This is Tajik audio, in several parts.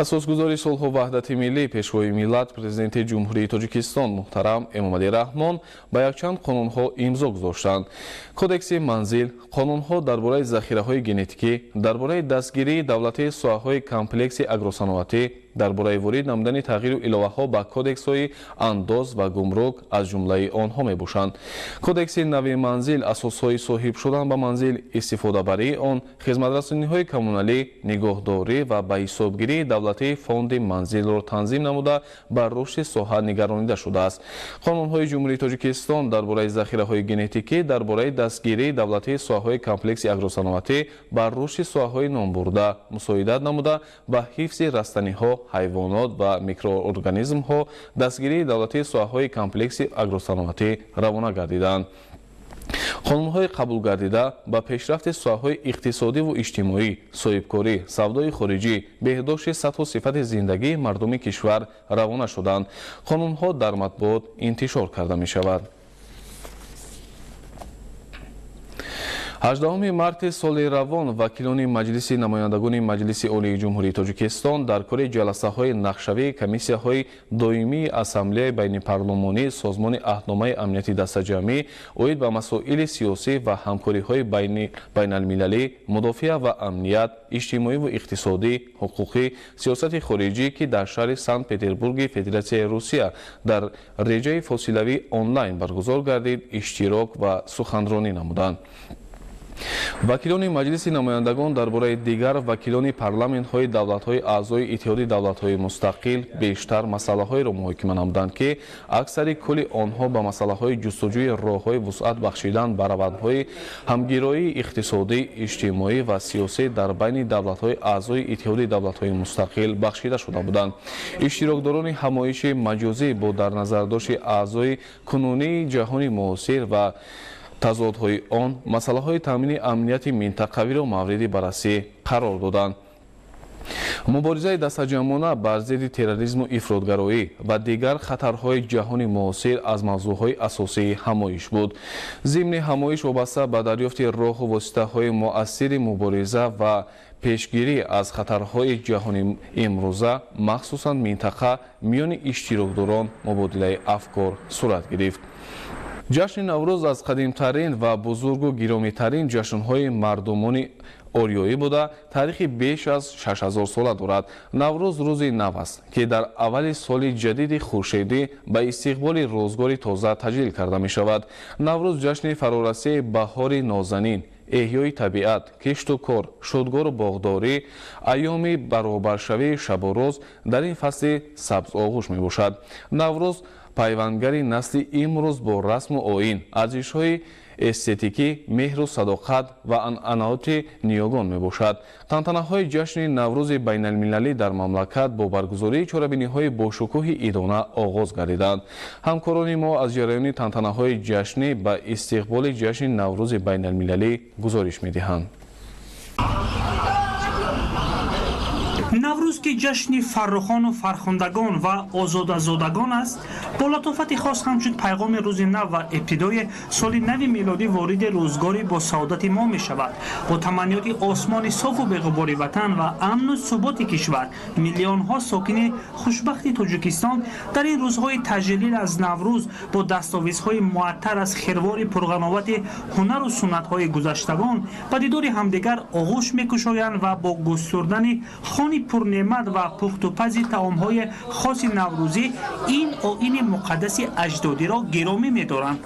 асосгузори сулҳу ваҳдати миллӣ пешвои миллат президенти ҷумҳурии Тоҷикистон муҳтарам Эмомалӣ Раҳмон ба якчанд қонунҳо имзо гузоштанд. Кодекси манзил, қонунҳо дар бораи захираҳои генетикӣ, дар бораи дастгирии давлатии соҳаҳои комплекси агросаноатӣ, дар бораи ворид намудани тағйиру иловаҳо ба кодексҳои андоз ва гумрук аз ҷумлаи онҳо мебошанд. Кодекси нави манзил асосҳои соҳиб шудан ба манзил, истифодабарии он, хизматрасониҳои коммуналӣ, нигоҳдорӣ ва ба ҳисобгирии давлатии фонди манзилро танзим намуда ба рушди соҳа нигаронида шудааст. қонунҳои ҷумҳурии Тоҷикистон дар бораи захираҳои генетикӣ, дар бораи дастгирии давлатии соҳаҳои комплекси агросаноатӣ ба рушди соҳаҳои номбурда мусоидат намуда ба ҳифзи растаниҳо, ҳайвонот ва микроорганизмҳо, дастгирии давлатии соҳаҳои комплекси агросаноатӣ равона гардиданд. қонунҳои қабул гардида ба пешрафти соҳаҳои иқтисодиву иҷтимоӣ, соҳибкорӣ, савдои хориҷӣ, беҳдошти сатҳу сифати зиндагии мардуми кишвар равона шуданд. қонунҳо дар матбуот интишор карда мешавад. 18 марти соли равон вакилони маҷлиси намояндагони маҷлиси олии ҷумҳурии Тоҷикистон дар кори ҷаласаҳои нақшавии комиссияҳои доимии ассамблеяи байнипарлумонии созмони аҳдномаи амнияти дастаҷамъӣ оид ба масоили сиёсӣ ва ҳамкориҳои байналмилалӣ, мудофиа ва амният, иҷтимоиву иқтисодӣ, ҳуқуқӣ, сиёсати хориҷӣ ки дар шаҳри Санкт-Петербурги Федератсияи Русия дар реҷаи фосилавӣ онлайн баргузор гардид, иштирок ва суханронӣ намуданд. вакилони маҷлиси намояндагон дар бораи дигар вакилони парламентҳои давлатҳои аъзои иттиҳоди давлатҳои мустақил бештар масъалаҳоеро муҳокима намуданд, ки аксари кулли онҳо ба масъалаҳои ҷустуҷӯи роҳҳои вусъат бахшидан ба равандҳои ҳамгироии иқтисодӣ, иҷтимоӣ ва сиёсӣ дар байни давлатҳои аъзои иттиҳоди давлатҳои мустақил бахшида шуда буданд. иштирокдорони ҳамоиши маҷозӣ бо дар назардошти аъзои кунунии ҷаҳони муосир ва тазодҳои он масъалаҳои таъмини амнияти минтақавиро мавриди баррасӣ қарор доданд. муборизаи дастаҷамъона бар зидди терроризму ифротгароӣ ва дигар хатарҳои ҷаҳони муосир аз мавзӯъҳои асосии ҳамоиш буд. зимни ҳамоиш вобаста ба дарёфти роҳу воситаҳои муассири мубориза ва пешгирӣ аз хатарҳои ҷаҳони имрӯза, махсусан минтақа, миёни иштирокдорон мубодилаи афкор сурат гирифт. ҷашни наврӯз аз қадимтарин ва бузургу гиромитарин ҷашнҳои мардумони ориёӣ буда, таърихи беш аз 6000 сола дорад. наврӯз рӯзи нав аст, ки дар аввали соли ҷадиди хуршедӣ ба истиқболи рӯзгори тоза таҷлил карда мешавад. наврӯз ҷашни фарорасии баҳори нозанин, эҳёи табиат, кишту кор, шудгору боғдорӣ, айёми баробаршавии шабу рӯз дар ин фасли сабзоғӯш мебошад. наврӯз пайвандгари насли имрӯз бо расму оин, арзишҳои эстетикӣ, меҳру садоқат ва анъанаоти ниёгон мебошад. тантанаҳои ҷашни наврӯзи байналмилалӣ дар мамлакат бо баргузории чорабиниҳои бошукӯҳи идона оғоз гардиданд. ҳамкорони мо аз ҷараёни тантанаҳои ҷашнӣ ба истиқболи ҷашни наврӯзи байналмилалӣ гузориш медиҳанд. наврӯз ки ҷашни фаррухону фархондагон ва озодазодагон аст, бо латофати хос ҳамчун пайғоми рӯзи нав ва ибтидои соли нави милодӣ вориди рӯзгори бо саодати мо мешавад. бо таманниёти осмони софу беғубори ватан ва амну суботи кишвар, миллионҳо сокини хушбахти Тоҷикистон дар ин рӯзҳои таҷлил аз наврӯз бо дастовизҳои муаттар аз хирвори пурғановати ҳунару суннатҳои гузаштагон ба дидори ҳамдигар оғӯш мекушоянд ва бо гӯштурдани хони пурнеъмат ва пухтупази таомҳои хоси наврӯзӣ ин оини муқаддаси аҷдодиро гиромӣ медоранд.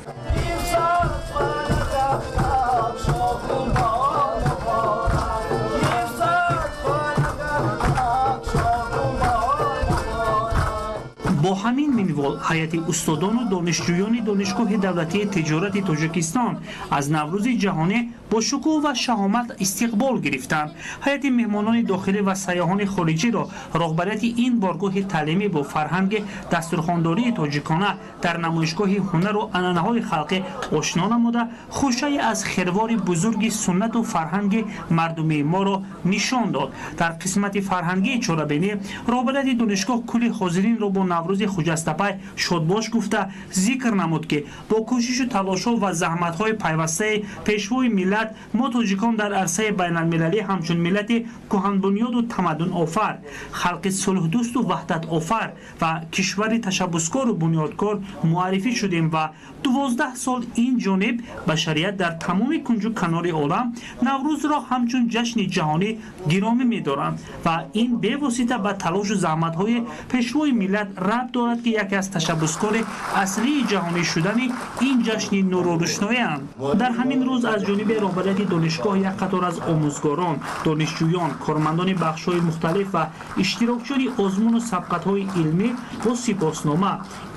бо ҳамин минвол ҳайати устодону донишҷӯёни донишгоҳи давлатии тиҷорати Тоҷикистон аз наврӯзи ҷаҳонӣ бо шукӯҳ ва шаҳомат истиқбол гирифтанд. ҳайати меҳмонони дохилӣ ва сайёҳони хориҷиро роҳбарияти ин боргоҳи таълимӣ бо фарҳанги дастурхондории тоҷикона дар намоишгоҳи ҳунару анъанаҳои халқӣ ошно намуда, хушае аз хирвори бузурги суннату фарҳанги мардумии моро нишон дод. дар қисмати фарҳангии чорабинӣ роҳбарияти донишгоҳ кулли ҳозиринро бо наврӯзи хуҷастапай шодбош гуфта зикр намуд ки бо кӯшишу талошҳо ва заҳматҳои пайвастаи пешвои миллат мо тоҷикон дар арсаи байналмилалӣ ҳамчун миллати кӯҳанбунёду тамаддунофар, халқи сулҳдӯсту ваҳдатофар ва кишвари ташаббускору бунёдкор муаррифӣ шудем ва 12 сол ин ҷониб башарият дар тамоми кунҷу канори олам наврӯзро ҳамчун ҷашни ҷаҳонӣ гиромӣ медоранд ва ин бевосита ба талошу заҳматҳои пешвои миллат рабт дорад ки яке аз ташаббускори аслии ҷаҳонӣ шудани ин ҷашни нурӯшноянд. Дар ҳамин рӯз аз ҷониби роҳбарияти донишгоҳ як қатор аз омӯзгорон, донишҷӯён, кормандони бахшҳои мухталиф ва иштирокчиёни озмуну сабқатҳои илмӣ бо сипоснома,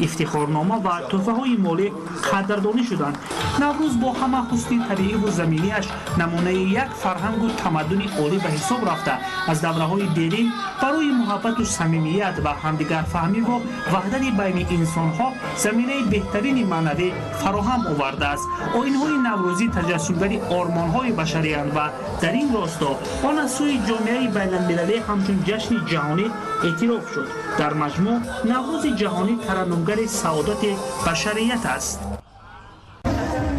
ифтихорнома ва тӯҳфаҳои молӣ қадрдонӣ шуданд. наврӯз бо ҳама ҳусни табииву заминиаш намунаи як фарҳангу тамаддуни олӣ ба ҳисоб рафта, аз давраҳои дерин барои муҳаббату самимият ва ҳамдигарфаҳмиву ваҳдати байни инсонҳо заминаи беҳтарини маънавӣ фароҳам овардааст. оинҳои наврӯзӣ таҷассумгари ормонҳои башарианд ва дар ин росто он аз сӯи ҷомеаи байналмилалӣ ҳамчун ҷашни ҷаҳонӣ эътироф шуд. дар маҷмӯъ наврӯзи ҷаҳонӣ тараннумгари саодати башарият аст.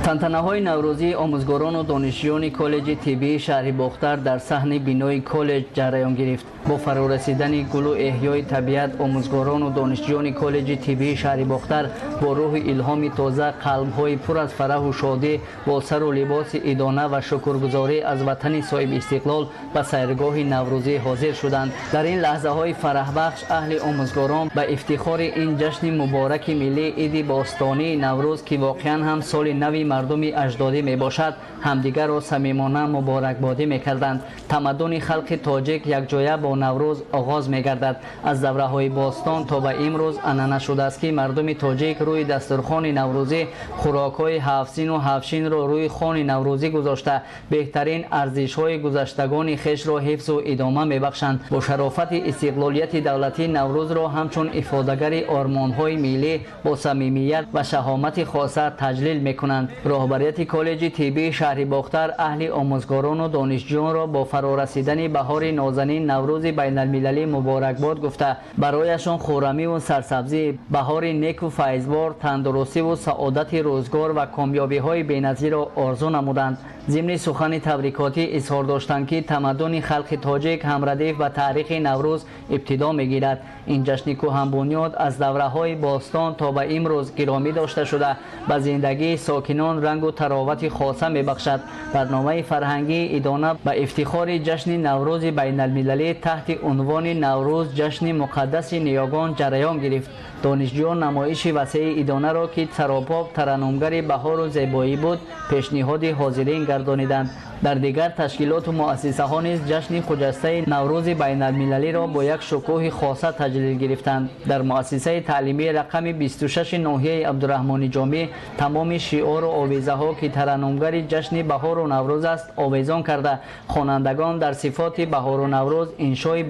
тантанаҳои наврӯзии омӯзгорону донишҷӯёни коллеҷи тиббии шаҳри бохтар дар саҳни бинои коллеҷ ҷараён гирифт. бо фарурасидани гулу эҳёи табиат омӯзгорону донишҷӯёни коллеҷи тиббии шаҳри бохтар бо рӯҳи илҳоми тоза қалбҳои пур аз фараҳу шодӣ бо сару либоси идона ва шукргузорӣ аз ватани соҳибистиқлол ба сайргоҳи наврӯзӣ ҳозир шуданд. дар ин лаҳзаҳои фараҳбахш аҳли омӯзгорон ба ифтихори ин ҷашни мубораки миллӣ иди бостонии наврӯз ки воқеан ҳам соли нави мардуми аҷдодӣ мебошад ҳамдигарро самимона муборакбодӣ мекарданд. тамаддуни халқи тоҷик якҷоя бо наврӯз оғоз мегардад. аз давраҳои бостон то ба имрӯз анъана шудааст ки мардуми тоҷик рӯи дастурхони наврӯзӣ хӯрокҳои ҳафтсину ҳафтшинро рӯи хони наврӯзӣ гузошта беҳтарин арзишҳои гузаштагони хешро ҳифзу идома мебахшанд. бо шарофати истиқлолияти давлатӣ наврӯзро ҳамчун ифодагари ормонҳои миллӣ бо самимият ва шаҳомати хоса таҷлил мекунанд. роҳбарияти коллеҷи тиббии шаҳри бохтар аҳли омӯзгорону донишҷӯёнро бо фарорасидани баҳори нозанин наврӯзи байналмилалӣ муборакбод гуфта барояшон хӯрамиву сарсабзӣ, баҳори неку файзбор, тандурустиву саодати рӯзгор ва комёбиҳои беназирро орзу намуданд. зимни сухани табрикотӣ изҳор доштанд ки тамаддуни халқи тоҷик ҳамрадиф ба таърихи наврӯз ибтидо мегирад. ин ҷашни кӯҳанбунёд аз давраҳои бостон то ба имрӯз гиромӣ дошта шуда ба зиндагии сокинон рангу таровати хоса мебахшад. барномаи фарҳангии идона ба ифтихори ҷашни наврӯзи байналмилалӣ таҳти унвони наврӯз ҷашни муқаддаси ниёгон ҷараён гирифт. донишҷӯён намоиши васеи идонаро ки саропоп тараннумгари баҳору зебоӣ буд пешниҳоди ҳозирин гардониданд. дар дигар ташкилоту муассисаҳо низ ҷашни хуҷастаи наврӯзи байналмилалиро бо як шукӯҳи хоса таҷлил гирифтанд. дар муассисаи таълимии рақами 26 ноҳияи абдураҳмони ҷомӣ тамоми шиору овезаҳо ки тараннумгари ҷашни баҳору наврӯз аст овезон карда хонандагон дар сифоти баҳору наврӯз иншои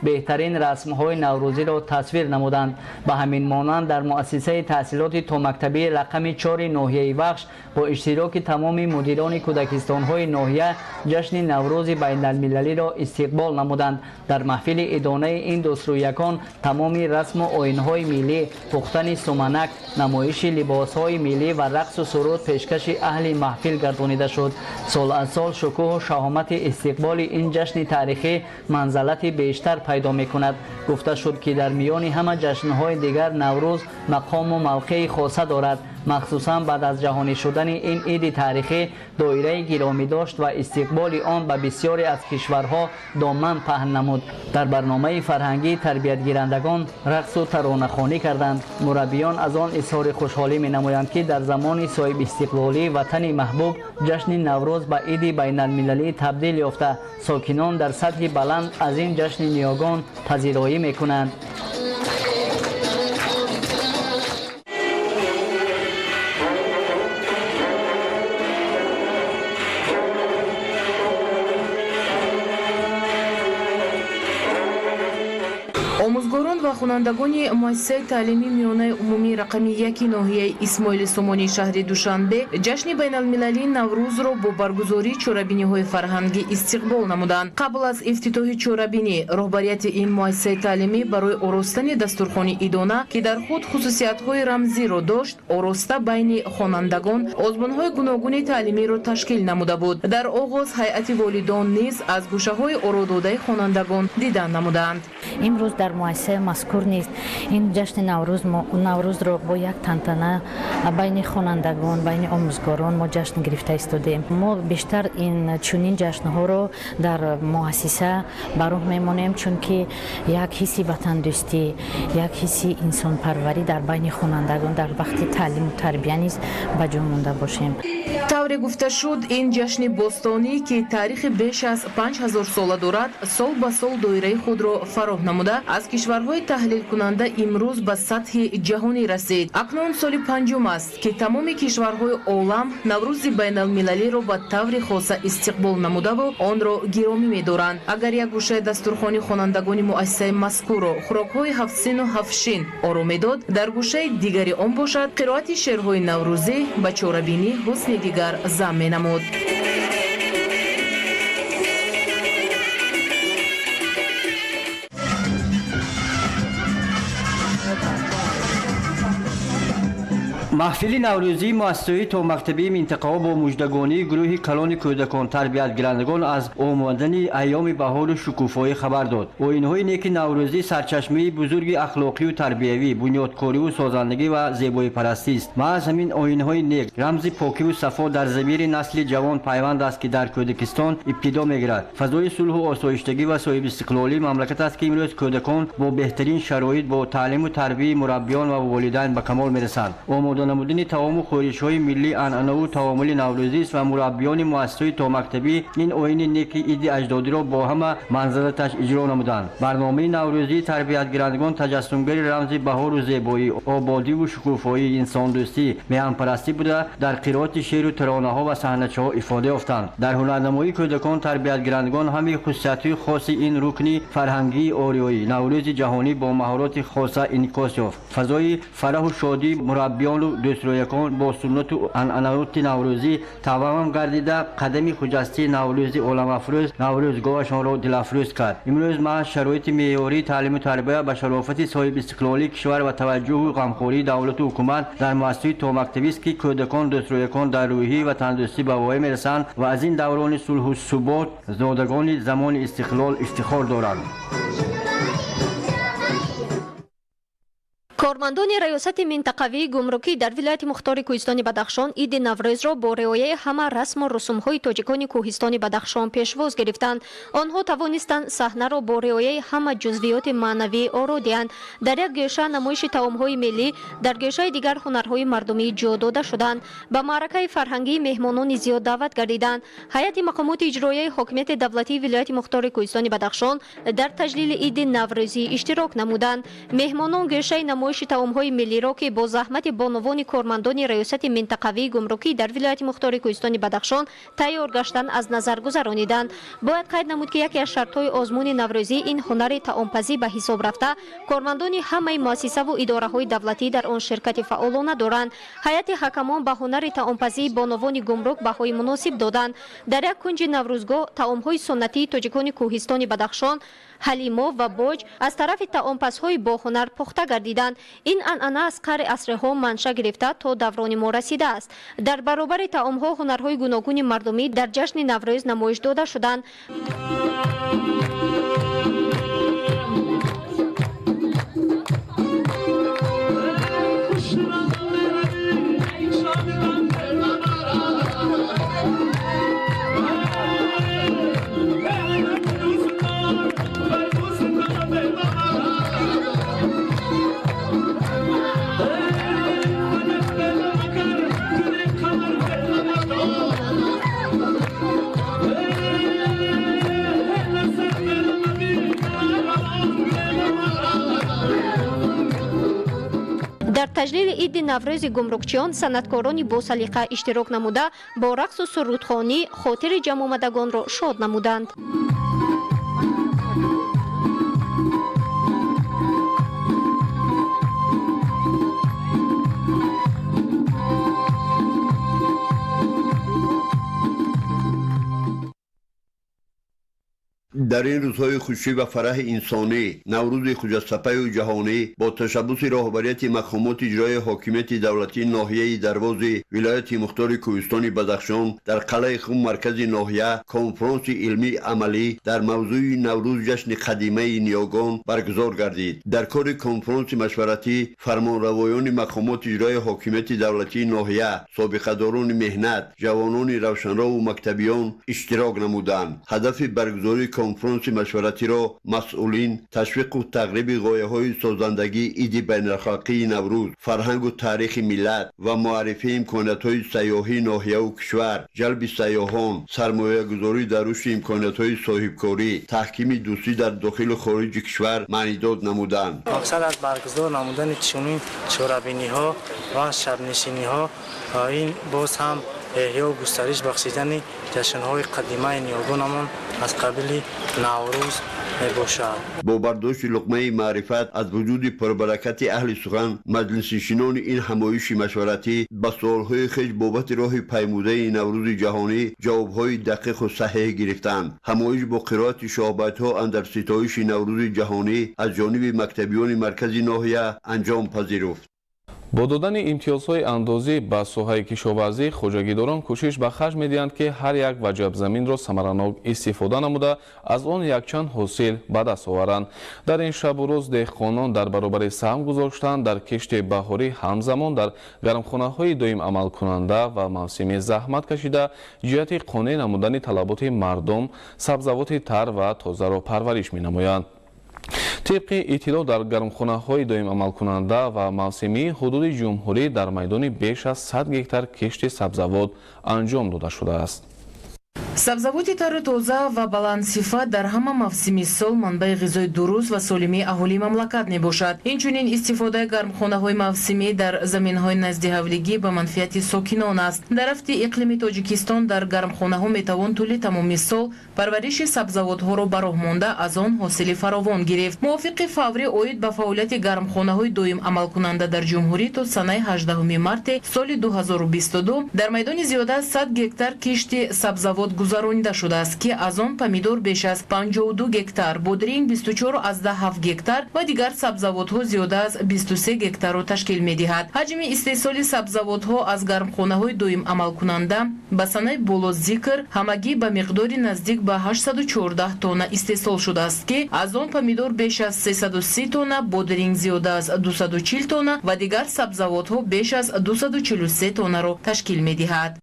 беҳтарин расмҳои наврӯзиро тасвир намуданд. ба ҳамин монанд дар муассисаи таҳсилоти томактабии рақами 4 ноҳияи вахш бо иштироки тамоми мудирони кӯдакистонҳои ноҳия ҷашни наврӯзи байналмилалиро истиқбол намуданд. дар маҳфили идонаи ин дустрӯякон тамоми расму оинҳои миллӣ, пухтани суманак, намоиши либосҳои миллӣ ва рақсу суруд пешкаши аҳли маҳфил гардонида шуд. сол аз сол шукӯҳу шаҳомати истиқболи ин ҷашни таърихӣ манзалати бештар пайдо мекунад. гуфта шуд ки дар миёни ҳама ҷашнҳои дигар наврӯз мақому мавқеи хоса дорад. махсусан баъд аз ҷаҳонӣ шудани ин иди таърихӣ доираи гиромӣ дошт ва истиқболи он ба бисёре аз кишварҳо доман паҳн намуд. дар барномаи фарҳангии тарбиятгирандагон рақсу таронахонӣ карданд. мураббиён аз он изҳори хушҳолӣ менамоянд ки дар замони соҳибистиқлолӣ ватани маҳбуб ҷашни наврӯз ба иди байналмилалӣ табдил ёфта сокинон дар сатҳи баланд аз ин ҷашни ниёгон пазироӣ мекунанд. омӯзгорон ва хонандагони муассисаи таълимии миёнаи умумии рақами 1 ноҳияи Исмоили Сомонии шаҳри Душанбе ҷашни байналмилалии Наврӯзро бо баргузории чорабиниҳои фарҳангӣ истиқбол намуданд. Қабл аз ифтитоҳи чорабинӣ, роҳбарияти ин муассисаи таълимӣ барои оростани дастурхони идона, ки дар худ хусусиятҳои рамзиро дошт, ороста байни хонандагон озмунҳои гуногуни таълимиро ташкил намуда буд. Дар оғоз ҳайати волидон низ аз гӯшаҳои орододаи хонандагон дидан намуданд. имрӯз дар муассисаи мазкур низ ин ҷашни наврӯзро бо як тантана байни хонандагон, байни омӯзгорон мо ҷашн гирифта истодем. Мо бештар ин чунин ҷашнҳоро дар муассиса ба роҳ мемонем, чунки як ҳисси ватандӯстӣ, як ҳисси инсонпарварӣ дар байни хонандагон дар вақти таълиму тарбия низ ба ҷо монда бошем. тавре гуфта шуд, ин ҷашни бостонӣ, ки таърихи беш аз 5000 сола дорад, сол ба сол доираи худро фароҳ намуда аз кишварҳои таҳлилкунанда имрӯз ба сатҳи ҷаҳонӣ расид. Акнун соли 5 аст, ки тамоми кишварҳои олам Наврӯзи байналмилалиро ба таври хоса истиқбол намудаву онро гиромӣ медоранд. Агар як гӯшаи дастурхони хонандагони муассисаи мазкурро хӯрокҳои 7 сину 7 шин ором медод, дар гӯшаи дигари он бошад қироати шеърҳои наврӯзӣ ба чорабинӣ ҳусни дигар зам менамуд. маҳфили наврӯзии муассисаҳои томактабии минтақаҳо бо муждагонии гурӯҳи калони кӯдакон тарбиятгирандагон аз омадани айёми баҳору шукуфоӣ хабар дод. оинҳои неки наврӯзӣ сарчашмаи бузурги ахлоқию тарбиявӣ, бунёдкориву созандагӣ ва зебоипарастист. маҳз ҳамин оинҳои нек рамзи покиву сафо дар замири насли ҷавон пайванд аст, ки дар кӯдакистон ибтидо мегирад. фазои сулҳу осоиштагӣ ва соҳибистиқлолии мамлакат аст, ки имрӯз кӯдакон бо беҳтарин шароит бо таълиму тарбияи мураббиён ва волидайн ба камол мерасанд. намудани таому хӯришҳои миллӣ анъанаву таомули наврӯзист ва мураббиёни муассисаҳои томактабӣ ин оини неки иди аҷдодиро бо ҳама манзараташ иҷро намуданд. барномаи наврӯзии тарбиятгирандагон таҷассумгари рамзи баҳору зебоӣ, ободиву шукуфоӣ, инсондӯстӣ, меҳанпарастӣ буда дар қироати шеъру таронаҳо ва саҳначаҳо ифода ёфтанд. дар ҳунарнамоии кӯдакон тарбиятгирандагон ҳамаи хусусиятҳои хоси ин рукни фарҳангии ориёӣ наврӯзи ҷаҳонӣ бо маҳороти хоса инъикос ёфт. фазои фараҳу шодӣ мураббиёну дӯстроякон бо суннату анъанаоти наврӯзӣ тавамам гардида қадами хуҷастии наврӯзи оламафрӯз наврӯзгоҳашонро дилафрӯз кард. имрӯз маҳз шароити меъёрии таълиму тарбия ба шарофати соҳибистиқлолии кишвар ва таваҷҷӯҳу ғамхории давлату ҳукумат дар муассисаҳои томактабист, ки кӯдакон дӯстроякон дар рӯҳӣ ва тандурустӣ ба воя мерасанд ва аз ин даврони сулҳу субот зодагони замони истиқлол ифтихор доранд. кормандони раёсати минтақавии гумрукӣ дар вилояти мухтори кӯҳистони Бадахшон иди Наврӯзро бо риояи ҳама расму русумҳои тоҷикони кӯҳистони Бадахшон пешвоз гирифтанд. онҳо тавонистанд саҳнаро бо риояи ҳама ҷузвиёти маънавӣ ородианд. дар як гӯша намоиши таомҳои миллӣ, дар гӯшаи дигар ҳунарҳои мардумӣ ҷо дода шуданд. ба маъракаи фарҳангӣ меҳмонони зиёд даъват гардиданд. ҳайати мақомоти иҷроияи ҳокимияти давлатии вилояти мухтори кӯҳистони Бадахшон дар таҷлили иди Наврӯзӣ иштирок намуданд. меҳмонон гӯшаи намоиши таомҳои миллиро, ки бо заҳмати бонувони кормандони раёсати минтақавии гумрукӣ дар вилояти мухтори кӯҳистони Бадахшон тайёр гаштанд, аз назар гузарониданд. бояд қайд намуд, ки яке аз шартҳои озмуни Наврӯзӣ ин ҳунари таомпазӣ ба ҳисоб рафта, кормандони ҳамаи муассисаву идораҳои давлатӣ дар он ширкати фаъолона доранд. ҳайати ҳакамон ба ҳунари таомпазии бонувони гумрук баҳои муносиб доданд. дар як кунҷи Наврӯзгоҳ таомҳои суннатии тоҷикони кӯҳистони Бадахшон ҳалимо ва боҷ аз тарафи таомпазҳои боҳунар пухта гардиданд. ин анъана аз қари асрҳо манша гирифта то даврони мо расидааст. дар баробари таомҳо ҳунарҳои гуногуни мардумӣ дар ҷашни Наврӯз намоиш дода шуданд. дар таҷлили иди Наврӯзи гумрукчиён санъаткорони босалиқа иштирок намуда бо рақсу сурудхонӣ хотири ҷамъомадагонро шод намуданд. در این روزهای خوشی و فرح انسانی نوروز خجسته و جهانی با تشبث راهبریت مقامات اجرای حاکمیت دولتی ناحیه درواز ولایت مختار کوهستان بدخشان در قلعه خم مرکز ناحیه کنفرانس علمی عملی در موضوع نوروز جشن قدیمه نیاگان برگزار گردید. در کار کنفرانس مشورتی فرمانروایان مقامات اجرای حاکمیت دولتی ناحیه، سابقه‌داران مهنت، جوانان روشنرو و مکتبیان اشتراک نمودند. هدف برگزاری کنفرانس مشورتی را مسئولین تشویق و تقریب غایه‌های سازندگی عید بین‌الخلقی نوروز، فرهنگ و تاریخ ملت و معرفی امکانات‌های سیاحی ناحیه و کشور، جلب سیاحان، سرمایه‌گذاری در رشد امکانات‌های صاحبکاری، تحکیم دوستی در داخل و خارج کشور معنیداد نمودند. مقصد از برگزار نمودن چنین چهاربینی‌ها و شب‌نشینی‌ها این باز هم احیا و گسترش بخشیدن جشن‌های قدیمه نیاگانمان از قبیل نوروز میباشد. با برداشت لقمه معرفت از وجود پربرکت اهل سخن، مجلس نشینان این همایش مشورتی به سوالهای خویش بابت راه پیموده نوروز جهانی جوابهای دقیق و صحیح گرفتند. همایش با قرائت شعبت‌ها اندر ستایش نوروز جهانی از جانب مکتبیان مرکز ناحیه انجام پذیرفت. با دادن امتیازهای اندازی به ساحه کشاورزی، خوجگیداران کوشش به خرج می‌دهند که هر یک وجب زمین را ثمراناک استفاده نموده از آن یکچند حاصل به دست آورند. در این شب و روز دهقانان در برابر سهم گذاشتند در کشت بهاری همزمان در گرمخانه‌های دائم عمل کننده و موسمی زحمت کشیده جهت قانع نمودن طلبات مردم سبزوات تر و تازه را پرورش می‌نمایند. طبق اطلاع در گرمخانه‌های دائم عمل کننده و موسمی، حدود جمهوری در میدان بیش از 100 گکتار کشت سبزوات انجام داده شده است. сабзавоти тару тоза ва баландсифат дар ҳама мавсими сол манбаи ғизои дуруст ва солимии аҳолии мамлакат мебошад. инчунин истифодаи гармхонаҳои мавсимӣ дар заминҳои назди ҳавлигӣ ба манфиати сокинон аст. дар рафти иқлими тоҷикистон дар гармхонаҳо метавон тӯли тамоми сол парвариши сабзавотҳоро ба роҳ монда аз он ҳосили фаровон гирифт. мувофиқи фаври оид ба фаъолияти гармхонаҳои доим амалкунанда дар ҷумҳурӣ то санаи 18 марти соли 2022 дар майдони зиёда аз 100 гектар кишти сабзавот гузаронида шудааст ки аз он помидор беш аз 52 гектар, бодринг 24,7 гектар ва дигар сабзавотҳо зиёда аз 23 гектарро ташкил медиҳад. ҳаҷми истеҳсоли сабзавотҳо аз гармхонаҳои доим амалкунанда ба санаи болозикр ҳамагӣ ба миқдори наздик ба 814 тонна истеҳсол шудааст ки аз он помидор беш аз 330 тонна, бодринг зиёда аз 240 тонна ва дигар сабзавотҳо беш аз 243 тоннаро ташкил медиҳад.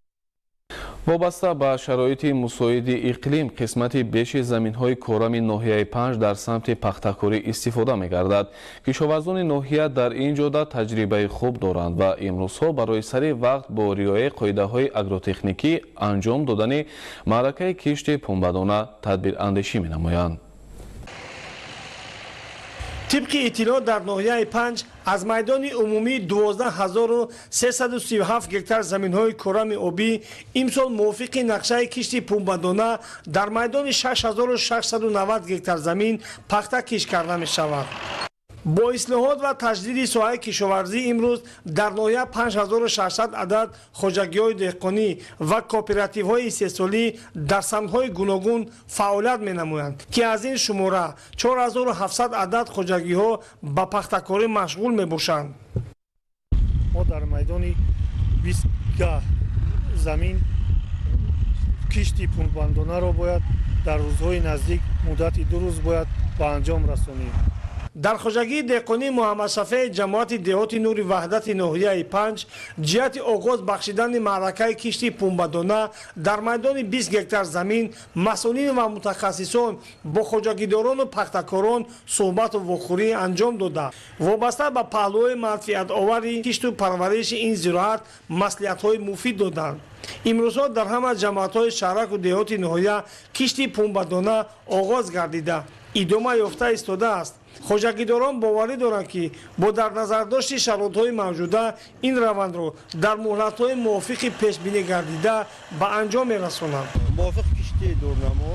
وابسته به شرایط مساعد اقلیم، قسمت بیش زمین‌های کارم ناحیه 5 در سمت پخته‌کاری استفاده می‌گردد. کشاورزان ناحیه در این جهت تجربه خوب دارند و امروزها برای سریع وقت با رعایت قاعده‌های آگروتکنیکی انجام دادن معرکه کشت پنبه‌دانه تدبیر اندیشی می‌نمایند. طبق اطلاع در ناحیه 5 از میدان عمومی 12337 گکتار زمین‌های کرم آبی امسال موافق نقشه کشت پنبه‌دانه در میدان 6690 گکتار زمین پخته کش کرده می‌شود. با اصلاحات و تجدید ساحه کشاورزی امروز در ناحیه 5600 عدد خوجگی‌های دهقانی و کوپراتیوهای استحصالی در سمت‌های گوناگون فعالیت می‌نمایند که از این شماره 4700 عدد خوجگی‌ها با پخته‌کاری مشغول می‌باشند. ما در میدان 20 گاه زمین کشتی پنبه‌دانه را باید در روزهای نزدیک مدت 2 روز باید به انجام رسانیم. در خوجگی دهقانی محمد شفیع جماعت دهات نور وحدت ناحیه 5 جهت آغاز بخشیدن معرکه کشتی پنبه‌دانه در میدان 20 گکتار زمین مسئولین و متخصصان با خوجگیداران و پخته‌کاران صحبت و واخوری انجام داده. وابسته به پهلوهای منفعت آوری کشت و پرورش این زراعت مصلحت‌های مفید دادند. امروزها در همه جماعت‌های شهرک و دهات ناحیه کشتی پنبه‌دانه آغاز گردیده ادامه یافته ایستاده است. خوجگیداران باوری دارند که با در نظر داشت شرایط‌های موجوده این روند را در مهلت‌های موافق پیش بینی گردیده به انجام می‌رسانند. موافق کشتی دورنما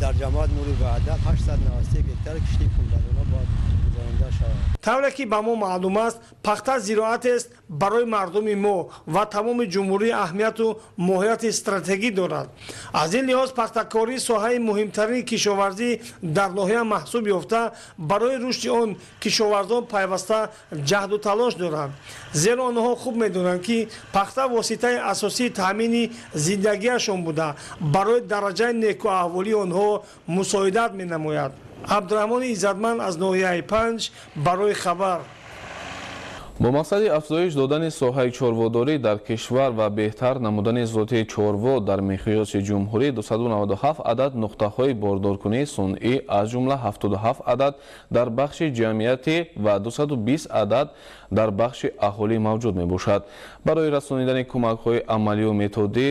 در جماعت نور وحدت 893 گکتار کشتی پنبه‌دانه باید монда шавад. тавре ки ба мо маълум аст пахта зироатест барои мардуми мо ва тамоми ҷумҳурӣ аҳамияту моҳияти стратегӣ дорад. аз ин лиҳоз пахтакорӣ соҳаи муҳимтарини кишоварзӣ дар ноҳия маҳсуб ёфта барои рушди он кишоварзон пайваста ҷаҳду талош доранд, зеро онҳо хуб медонанд ки пахта воситаи асосии таъмини зиндагиашон буда барои дараҷаи некуаҳволии онҳо мусоидат менамояд. абдураҳмони иззатманд аз ноҳияи 5 барои хабар. бо мақсади афзоиш додани соҳаи чорводорӣ дар кишвар ва беҳтар намудани зотии чорво дар миқёси ҷумҳурӣ 297 адад нуқтаҳои бордоркунии сунъӣ аз ҷумла 77 адад дар бахши ҷамъиятӣ ва 220 адад дар бахши аҳолӣ мавҷуд мебошад. барои расонидани кӯмакҳои амалию методӣ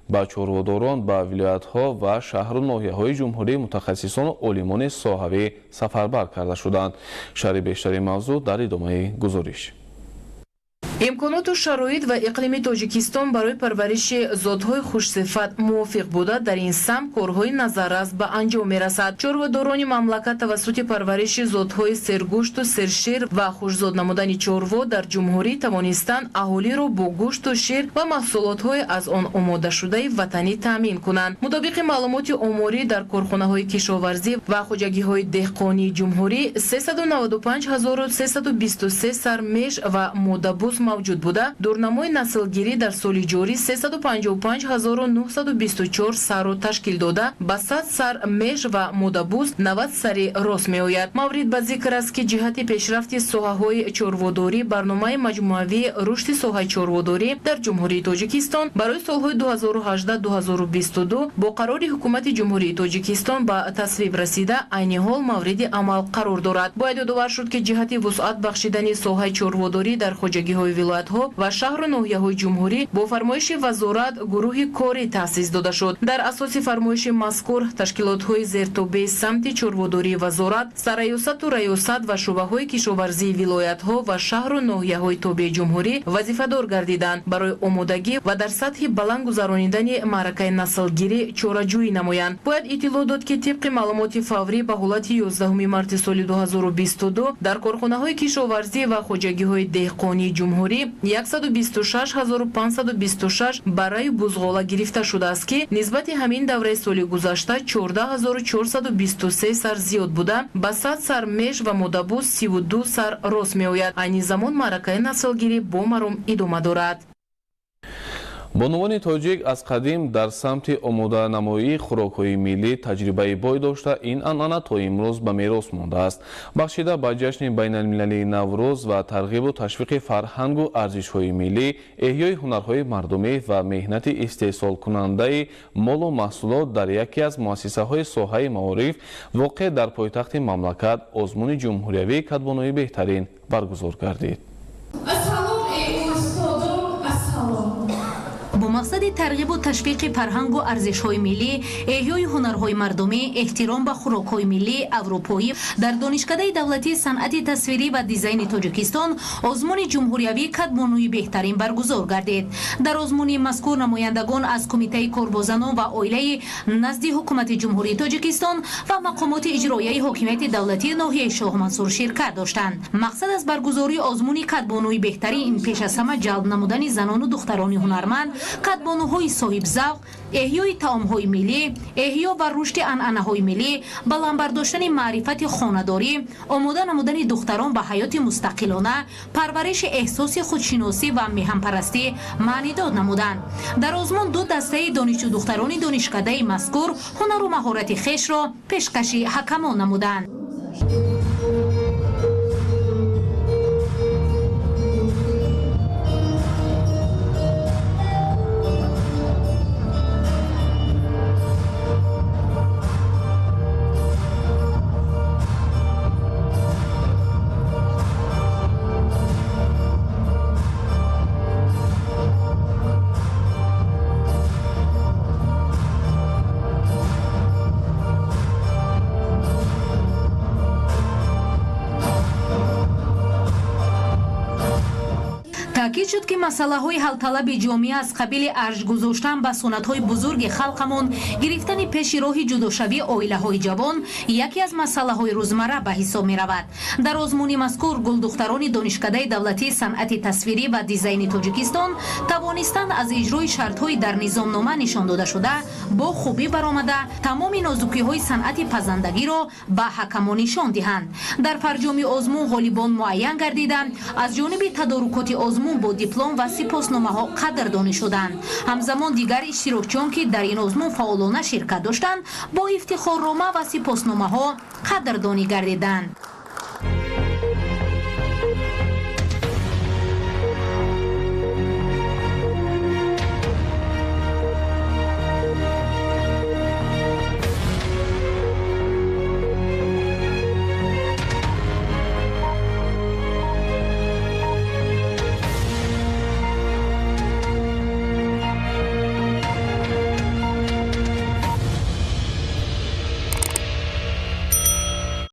ба чорводорон ба вилоятҳо ва шаҳру ноҳияҳои ҷумҳурӣ мутахассисону олимони соҳавӣ сафарбар карда шуданд. шарҳи бештари мавзӯъ дар идомаи гузориш. имконоту шароит ва иқлими тоҷикистон барои парвариши зотҳои хушсифат мувофиқ буда дар ин самт корҳои назаррас ба анҷом мерасад. чорводорони мамлакат тавассути парвариши зотҳои сергӯшту сершир ва хушзод намудани чорво дар ҷумҳурӣ тавонистанд аҳолиро бо гӯшту шир ва маҳсулотҳои аз он омодашудаи ватанӣ таъмин кунанд. мутобиқи маълумоти оморӣ дар корхонаҳои кишоварзӣ ва хоҷагиҳои деҳқонии ҷумҳурӣ 395323 сар меш ва модабӯс мавҷуд буда, дурнамои наслгирӣ дар соли ҷорӣ 355924 сарро ташкил дода, ба 100 сар меш ва модабӯс 90 сари рост меояд. маврид ба зикр аст ки ҷиҳати пешрафти соҳаҳои чорводорӣ барномаи маҷмӯавии рушди соҳаи чорводорӣ дар ҷумҳурии тоҷикистон барои солҳои 2018-2022 бо қарори ҳукумати ҷумҳурии тоҷикистон ба тасвиб расида айни ҳол мавриди амал қарор дорад. бояд ёдовар шуд ки ҷиҳати вусъат бахшидани соҳаи чорводорӣ дар хоҷагиҳои вилоятҳо ва шаҳру ноҳияҳои ҷумҳурӣ бо фармоиши вазорат гурӯҳи корӣ таъсис дода шуд. дар асоси фармоиши мазкур ташкилотҳои зертобеи самти чорводории вазорат, сарраёсату раёсат ва шӯъбаҳои кишоварзии вилоятҳо ва шаҳру ноҳияҳои тобеи ҷумҳурӣ вазифадор гардиданд барои омодагӣ ва дар сатҳи баланд гузаронидани маъракаи наслгирӣ чораҷӯӣ намоянд. бояд иттилоъ дод ки тибқи маълумоти фаврӣ ба ҳолати 11 марти соли 2022 дар корхонаҳои кишоварзӣ ва хоҷагиҳои деҳқонии ҷумҳурӣ 126526 барраи бузғола гирифта шудааст ки нисбати ҳамин давраи соли гузашта 14423 сар зиёд буда, ба 100 сар меш ва модабӯс 32 сар рост меояд. айни замон маъракаи наслгирӣ бо маром идома дорад. бонувони тоҷик аз қадим дар самти омоданамоии хӯрокҳои миллӣ таҷрибаи бой дошта, ин анъана то имрӯз ба мерос мондааст. бахшида ба ҷашни байналмилалии Наврӯз ва тарғибу ташвиқи фарҳангу арзишҳои миллӣ, эҳёи ҳунарҳои мардумӣ ва меҳнати истеҳсолкунандаи молу маҳсулот дар яке аз муассисаҳои соҳаи маориф воқеъ дар пойтахти мамлакат озмуни ҷумҳуриявии кадбонои беҳтарин баргузор гардид. бо мақсади тарғибу ташвиқи фарҳангу арзишҳои миллӣ, эҳёи ҳунарҳои мардумӣ, эҳтиром ба хӯрокҳои миллии аврупоӣ дар донишкадаи давлатии санъати тасвирӣ ва дизайни Тоҷикистон озмуни ҷумҳуриявии кадбонӯи беҳтарин баргузор гардид. дар озмуни мазкур намояндагон аз Кумитаи корбозанон ва оилаи назди ҳукумати ҷумҳурии Тоҷикистон ва мақомоти иҷроияи ҳокимияти давлатии ноҳияи Шоҳмансур ширкат доштанд. мақсад аз баргузории озмуни кадбонӯи беҳтарин пеш аз ҳама ҷалб намудани занону духтарони ҳунарманд, кадбонӯҳои соҳибзавқ, эҳёи таомҳои миллӣ, эҳё ва рушди анъанаҳои миллӣ, баландбардоштани маърифати хонадорӣ, омода намудани духтарон ба ҳаёти мустақилона, парвариши эҳсоси худшиносӣ ва меҳанпарастӣ маънидод намуданд. дар озмун ду дастаи донишҷӯ духтарони донишкадаи мазкур ҳунару маҳорати хешро пешкаши ҳакамон намуданд. таъкид шуд ки масъалаҳои ҳалталаби ҷомеа аз қабили арш гузоштан ба суннатҳои бузурги халқамон гирифтани пеши роҳи ҷудошавии оилаҳои ҷавон яке аз масъалаҳои рӯзмарра ба ҳисоб меравад. дар озмуни мазкур гулдухтарони донишкадаи давлатии санъати тасвирӣ ва дизайни тоҷикистон тавонистанд аз иҷрои шартҳои дар низомнома нишон дода шуда бо хубӣ баромада тамоми нозукиҳои санъати пазандагиро ба ҳакамон нишон диҳанд. дар фарҷоми озмун ғолибон муайян гардиданд аз ҷониби тадорукоти озмун бо диплом ва сипосномаҳо қадрдонӣ шуданд. ҳамзамон дигар иштирокчиён ки дар ин озмун фаъолона ширкат доштанд бо ифтихорнома ва сипосномаҳо қадрдонӣ гардиданд.